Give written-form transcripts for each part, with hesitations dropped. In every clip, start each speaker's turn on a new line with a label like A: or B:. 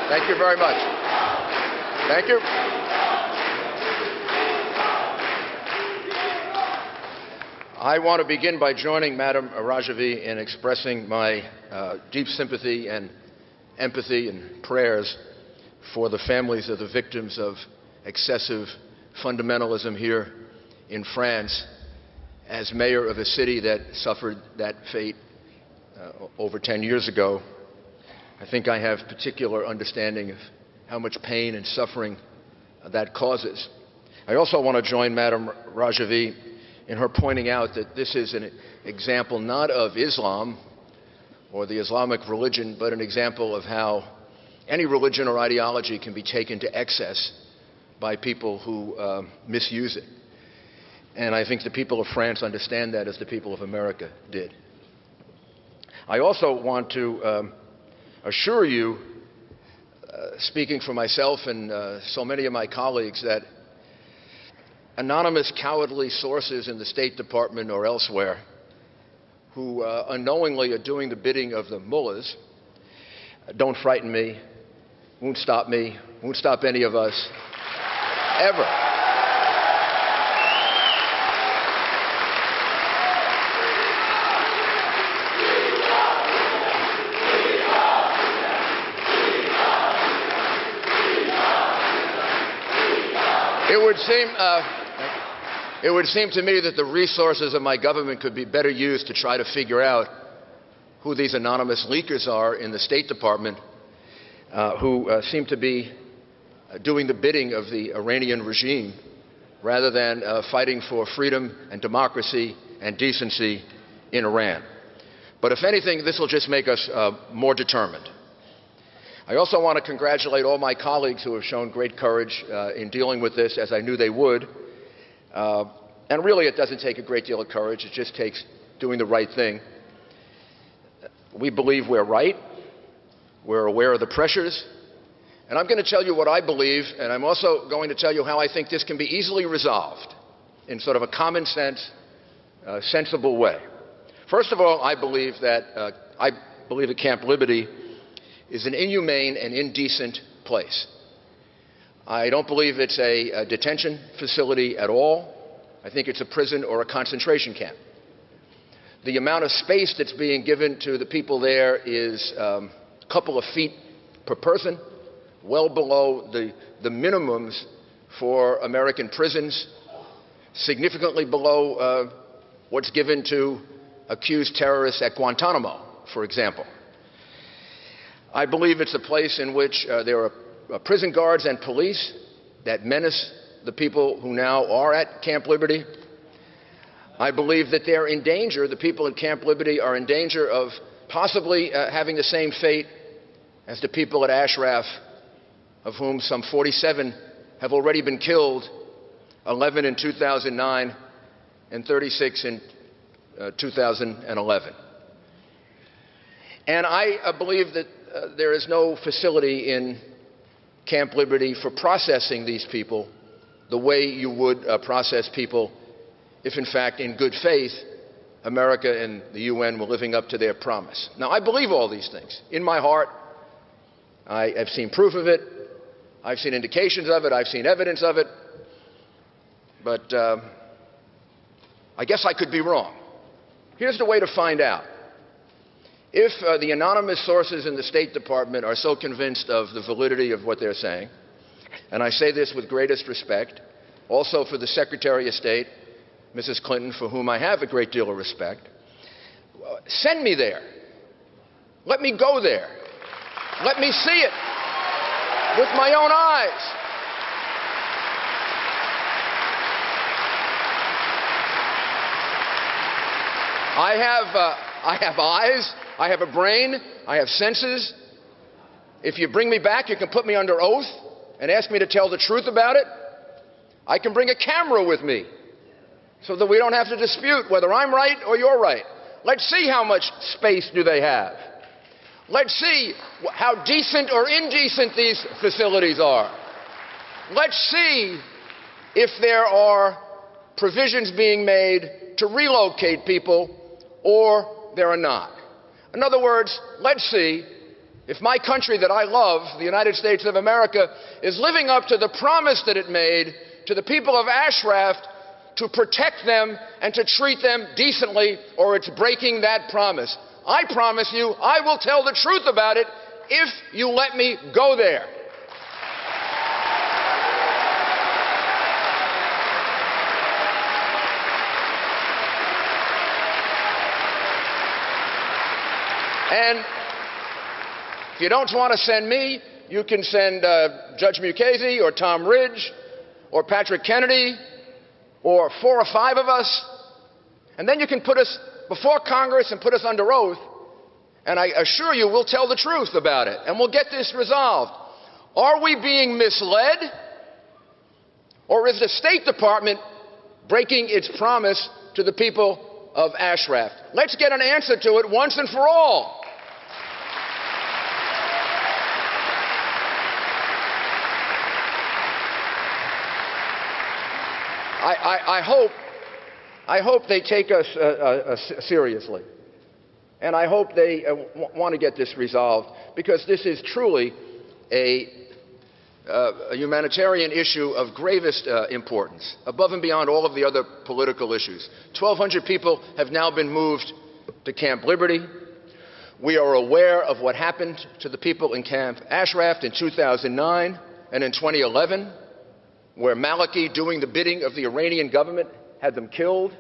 A: Thank you very much. Thank you. I want to begin by joining Madam Rajavi in expressing my deep sympathy and empathy and prayers for the families of the victims of excessive fundamentalism here in France. As mayor of a city that suffered that fate over 10 years ago, I think I have particular understanding of how much pain and suffering that causes. I also want to join Madam Rajavi in her pointing out that this is an example not of Islam or the Islamic religion, but an example of how any religion or ideology can be taken to excess by people who misuse it. And I think the people of France understand that as the people of America did. I also want to assure you, speaking for myself and so many of my colleagues, that anonymous cowardly sources in the State Department or elsewhere who unknowingly are doing the bidding of the mullahs don't frighten me, won't stop any of us, ever. It would seem to me that the resources of my government could be better used to try to figure out who these anonymous leakers are in the State Department who seem to be doing the bidding of the Iranian regime rather than fighting for freedom and democracy and decency in Iran. But if anything, this will just make us more determined. I also want to congratulate all my colleagues who have shown great courage in dealing with this, as I knew they would. And really, it doesn't take a great deal of courage. It just takes doing the right thing. We believe we're right. We're aware of the pressures. And I'm going to tell you what I believe, and I'm also going to tell you how I think this can be easily resolved in sort of a common sense, sensible way. First of all, I believe that Camp Liberty is an inhumane and indecent place. I don't believe it's a detention facility at all. I think it's a prison or a concentration camp. The amount of space that's being given to the people there is a couple of feet per person, well below the minimums for American prisons, significantly below what's given to accused terrorists at Guantanamo, for example. I believe it's a place in which there are prison guards and police that menace the people who now are at Camp Liberty. I believe that they're in danger, the people at Camp Liberty are in danger of possibly having the same fate as the people at Ashraf, of whom some 47 have already been killed, 11 in 2009 and 36 in 2011. And I believe that there is no facility in Camp Liberty for processing these people the way you would process people if, in fact, in good faith, America and the UN were living up to their promise. Now, I believe all these things. In my heart, I have seen proof of it. I've seen indications of it. I've seen evidence of it. But I guess I could be wrong. Here's the way to find out. If the anonymous sources in the State Department are so convinced of the validity of what they're saying, and I say this with greatest respect, also for the Secretary of State, Mrs. Clinton, for whom I have a great deal of respect, send me there. Let me go there. Let me see it with my own eyes. I have eyes, I have a brain, I have senses. If you bring me back, you can put me under oath and ask me to tell the truth about it. I can bring a camera with me so that we don't have to dispute whether I'm right or you're right. Let's see how much space do they have. Let's see how decent or indecent these facilities are. Let's see if there are provisions being made to relocate people or there are not. In other words, let's see if my country that I love, the United States of America, is living up to the promise that it made to the people of Ashraf to protect them and to treat them decently, or it's breaking that promise. I promise you, I will tell the truth about it if you let me go there. And if you don't want to send me, you can send Judge Mukasey or Tom Ridge or Patrick Kennedy or 4 or 5 of us, and then you can put us before Congress and put us under oath, and I assure you we'll tell the truth about it, and we'll get this resolved. Are we being misled, or is the State Department breaking its promise to the people of Ashraf? Let's get an answer to it once and for all. I hope they take us seriously, and I hope they want to get this resolved, because this is truly a humanitarian issue of gravest importance, above and beyond all of the other political issues. 1,200 people have now been moved to Camp Liberty. We are aware of what happened to the people in Camp Ashraf in 2009 and in 2011. Where Maliki, doing the bidding of the Iranian government, had them killed.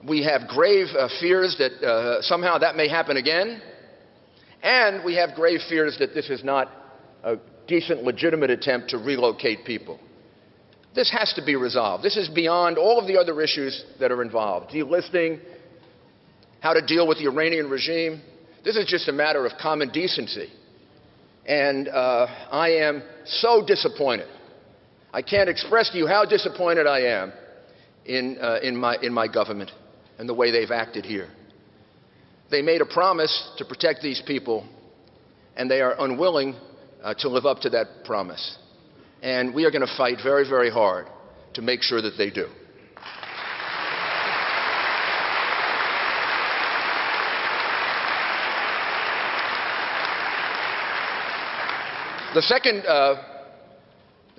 A: We have grave fears that somehow that may happen again. And we have grave fears that this is not a decent, legitimate attempt to relocate people. This has to be resolved. This is beyond all of the other issues that are involved. Delisting, how to deal with the Iranian regime. This is just a matter of common decency. And I am so disappointed. I can't express to you how disappointed I am in my government and the way they've acted here. They made a promise to protect these people, and they are unwilling to live up to that promise. And we are going to fight very, very hard to make sure that they do. The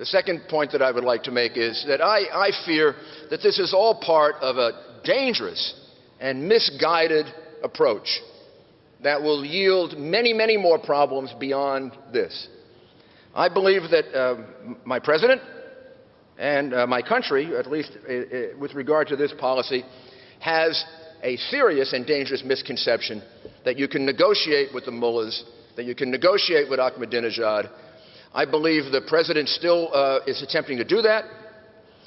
A: second point that I would like to make is that I fear that this is all part of a dangerous and misguided approach that will yield many, many more problems beyond this. I believe that my president and my country, at least with regard to this policy, has a serious and dangerous misconception that you can negotiate with the mullahs, that you can negotiate with Ahmadinejad. I believe the president still is attempting to do that.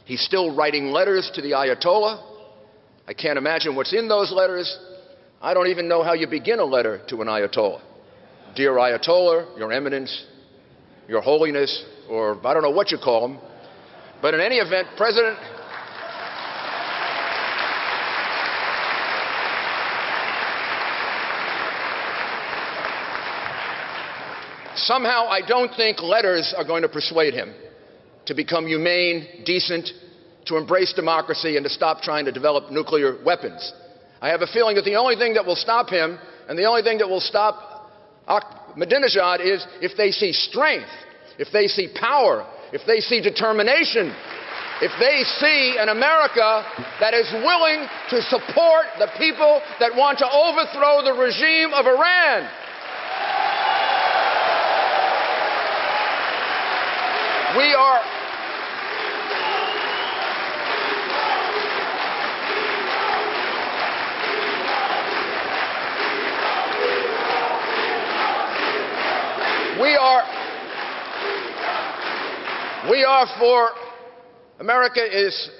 A: He's still writing letters to the Ayatollah. I can't imagine what's in those letters. I don't even know how you begin a letter to an Ayatollah. Dear Ayatollah, Your Eminence, Your Holiness, or I don't know what you call him. But in any event, President... Somehow, I don't think letters are going to persuade him to become humane, decent, to embrace democracy, and to stop trying to develop nuclear weapons. I have a feeling that the only thing that will stop him, and the only thing that will stop Ahmadinejad, is if they see strength, if they see power, if they see determination, if they see an America that is willing to support the people that want to overthrow the regime of Iran. We are for, America is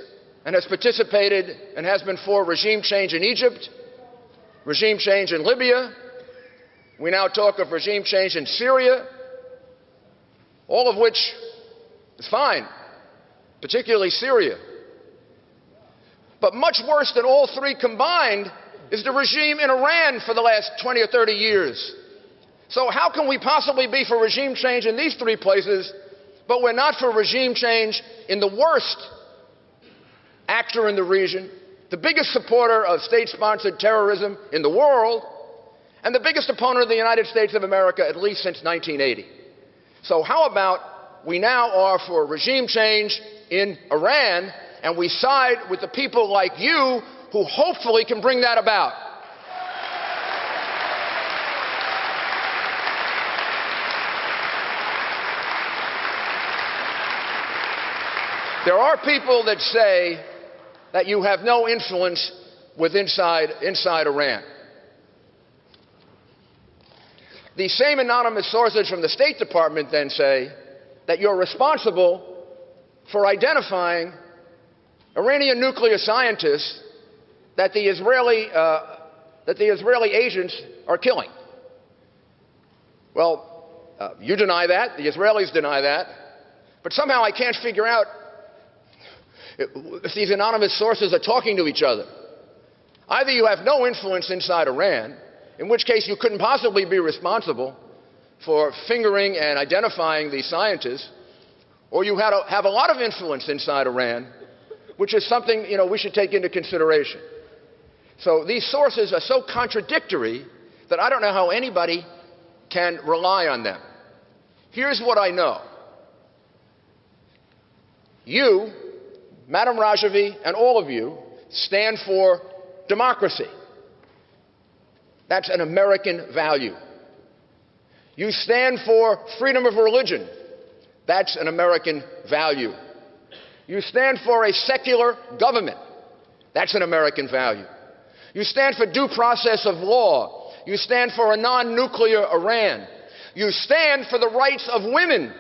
A: and has participated and has been for regime change in Egypt, regime change in Libya. We now talk of regime change in Syria, all of which is fine, particularly Syria. But much worse than all three combined is the regime in Iran for the last 20 or 30 years. So how can we possibly be for regime change in these three places, but we're not for regime change in the worst actor in the region, the biggest supporter of state-sponsored terrorism in the world, and the biggest opponent of the United States of America at least since 1980. So how about we now are for regime change in Iran, and we side with the people like you who hopefully can bring that about. There are people that say that you have no influence inside Iran. These same anonymous sources from the State Department then say that you're responsible for identifying Iranian nuclear scientists that the Israeli agents are killing. Well, you deny that, the Israelis deny that, but somehow I can't figure out if these anonymous sources are talking to each other. Either you have no influence inside Iran, in which case you couldn't possibly be responsible for fingering and identifying these scientists, or you have a lot of influence inside Iran, which is something, we should take into consideration. So these sources are so contradictory that I don't know how anybody can rely on them. Here's what I know. You, Madam Rajavi, and all of you stand for democracy. That's an American value. You stand for freedom of religion. That's an American value. You stand for a secular government. That's an American value. You stand for due process of law. You stand for a non-nuclear Iran. You stand for the rights of women.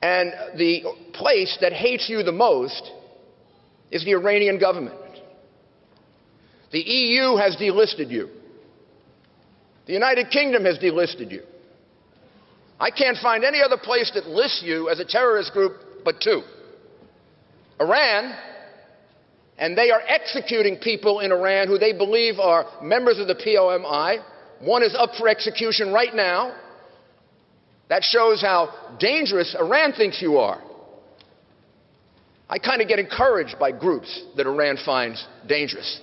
A: And the place that hates you the most is the Iranian government. The EU has delisted you. The United Kingdom has delisted you. I can't find any other place that lists you as a terrorist group but two. Iran, and they are executing people in Iran who they believe are members of the POMI. One is up for execution right now. That shows how dangerous Iran thinks you are. I kind of get encouraged by groups that Iran finds dangerous.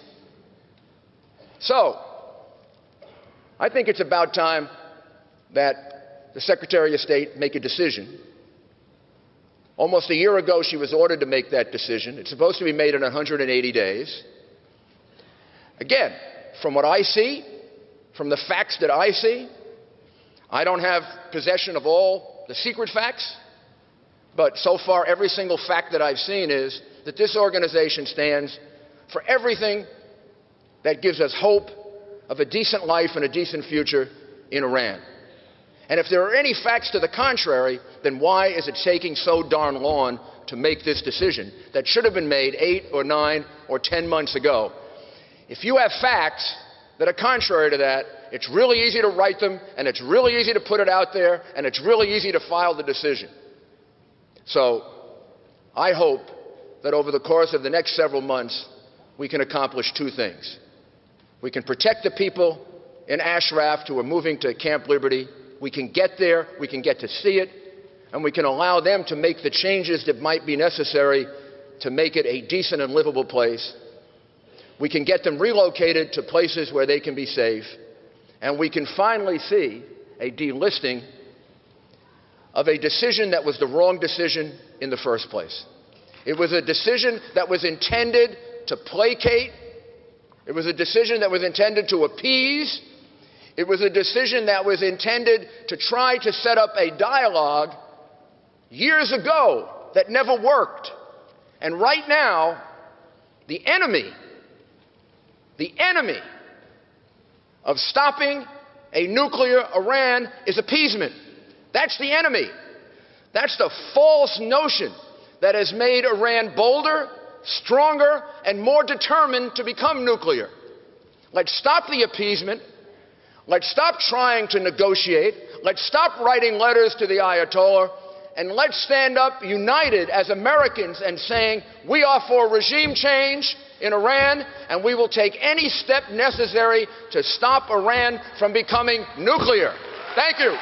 A: So, I think it's about time that the Secretary of State make a decision. Almost a year ago, she was ordered to make that decision. It's supposed to be made in 180 days. Again, from what I see, from the facts that I see, I don't have possession of all the secret facts, but so far every single fact that I've seen is that this organization stands for everything that gives us hope of a decent life and a decent future in Iran. And if there are any facts to the contrary, then why is it taking so darn long to make this decision that should have been made 8 or 9 or 10 months ago? If you have facts that are contrary to that, it's really easy to write them, and it's really easy to put it out there, and it's really easy to file the decision. So I hope that over the course of the next several months, we can accomplish two things. We can protect the people in Ashraf who are moving to Camp Liberty. We can get there, we can get to see it, and we can allow them to make the changes that might be necessary to make it a decent and livable place. We can get them relocated to places where they can be safe, and we can finally see a delisting of a decision that was the wrong decision in the first place. It was a decision that was intended to placate. It was a decision that was intended to appease. It was a decision that was intended to try to set up a dialogue years ago that never worked. And right now, the enemy of stopping a nuclear Iran is appeasement. That's the enemy. That's the false notion that has made Iran bolder, stronger, and more determined to become nuclear. Let's stop the appeasement. Let's stop trying to negotiate. Let's stop writing letters to the Ayatollah. And let's stand up united as Americans and saying, we are for regime change in Iran, and we will take any step necessary to stop Iran from becoming nuclear. Thank you.